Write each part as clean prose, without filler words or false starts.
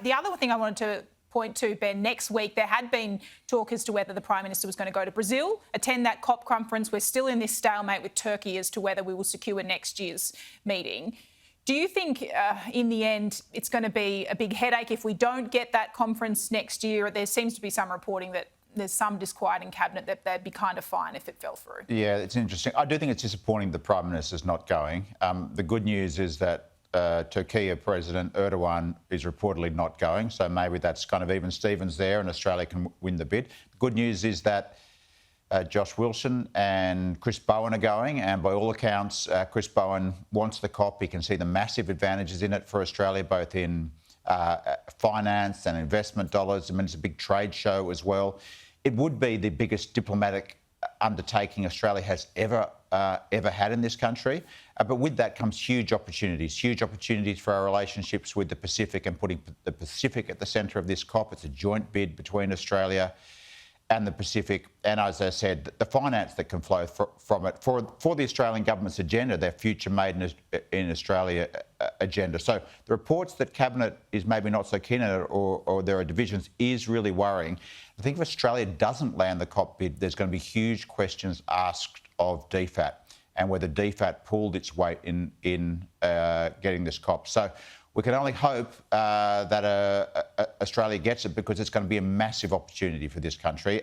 The other thing I wanted to point to, Ben, next week there had been talk as to whether the Prime Minister was going to go to Brazil, attend that COP conference. We're still in this stalemate with Turkey as to whether we will secure next year's meeting. Do you think in the end it's going to be a big headache if we don't get that conference next year? There seems to be some reporting that there's some disquiet in Cabinet that they'd be kind of fine if it fell through. Yeah, it's interesting. I do think it's disappointing the Prime Minister's not going. The good news is that Turkey President Erdogan is reportedly not going, so maybe that's kind of even Stevens there and Australia can win the bid. The good news is that Josh Wilson and Chris Bowen are going, and by all accounts, Chris Bowen wants the COP. He can see the massive advantages in it for Australia, both in finance and investment dollars. I mean, it's a big trade show as well. It would be the biggest diplomatic undertaking Australia has ever had in this country. But with that comes huge opportunities for our relationships with the Pacific and putting the Pacific at the centre of this COP. It's a joint bid between Australia and the Pacific. And as I said, the finance that can flow from it for the Australian government's agenda, their future made in Australia agenda. So the reports that Cabinet is maybe not so keen on it or there are divisions is really worrying. I think if Australia doesn't land the COP bid, there's going to be huge questions asked of DFAT and whether DFAT pulled its weight in getting this COP. So we can only hope that Australia gets it, because it's going to be a massive opportunity for this country.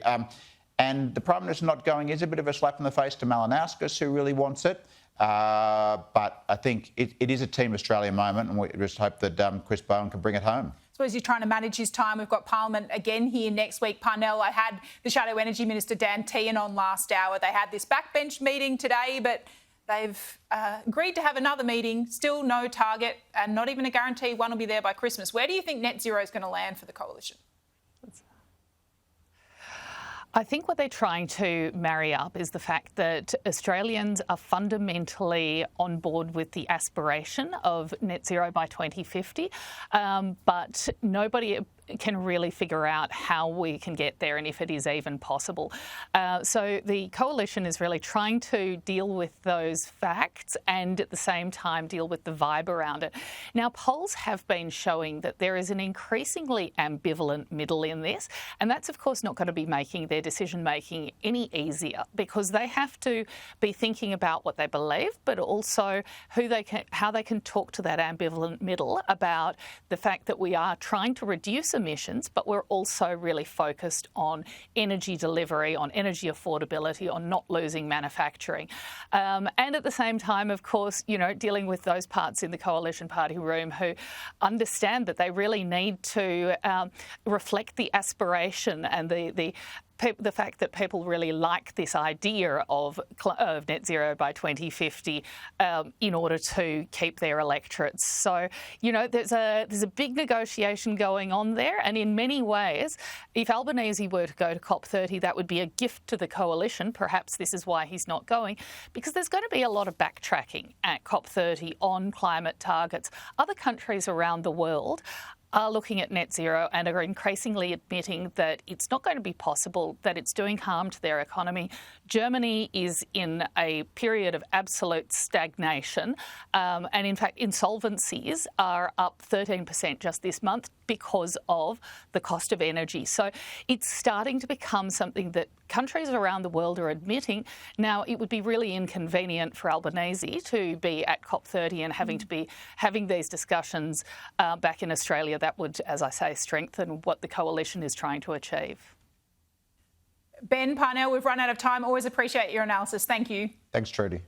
And the Prime Minister not going is a bit of a slap in the face to Malinowskis, who really wants it. But I think it is a Team Australia moment, and we just hope that Chris Bowen can bring it home. I suppose he's trying to manage his time. We've got Parliament again here next week. Parnell, I had the Shadow Energy Minister Dan Tehan on last hour. They had this backbench meeting today, but they've agreed to have another meeting, still no target and not even a guarantee one will be there by Christmas. Where do you think net zero is going to land for the coalition? I think what they're trying to marry up is the fact that Australians are fundamentally on board with the aspiration of net zero by 2050, but nobody can really figure out how we can get there and if it is even possible. So the coalition is really trying to deal with those facts and at the same time deal with the vibe around it. Now, polls have been showing that there is an increasingly ambivalent middle in this, and that's of course not going to be making their decision-making any easier, because they have to be thinking about what they believe, but also how they can talk to that ambivalent middle about the fact that we are trying to reduce emissions, but we're also really focused on energy delivery, on energy affordability, on not losing manufacturing. And at the same time, of course, dealing with those parts in the coalition party room who understand that they really need to reflect the aspiration and the fact that people really like this idea of net zero by 2050 in order to keep their electorates. So, there's a big negotiation going on there, and in many ways, if Albanese were to go to COP30, that would be a gift to the coalition. Perhaps this is why he's not going, because there's going to be a lot of backtracking at COP30 on climate targets. Other countries around the world are looking at net zero and are increasingly admitting that it's not going to be possible, that it's doing harm to their economy. Germany is in a period of absolute stagnation, and in fact insolvencies are up 13% just this month because of the cost of energy. So it's starting to become something that countries around the world are admitting. Now, it would be really inconvenient for Albanese to be at COP30 and having these discussions back in Australia. That would, as I say, strengthen what the coalition is trying to achieve. Ben, Parnell, we've run out of time. Always appreciate your analysis. Thank you. Thanks, Trudy.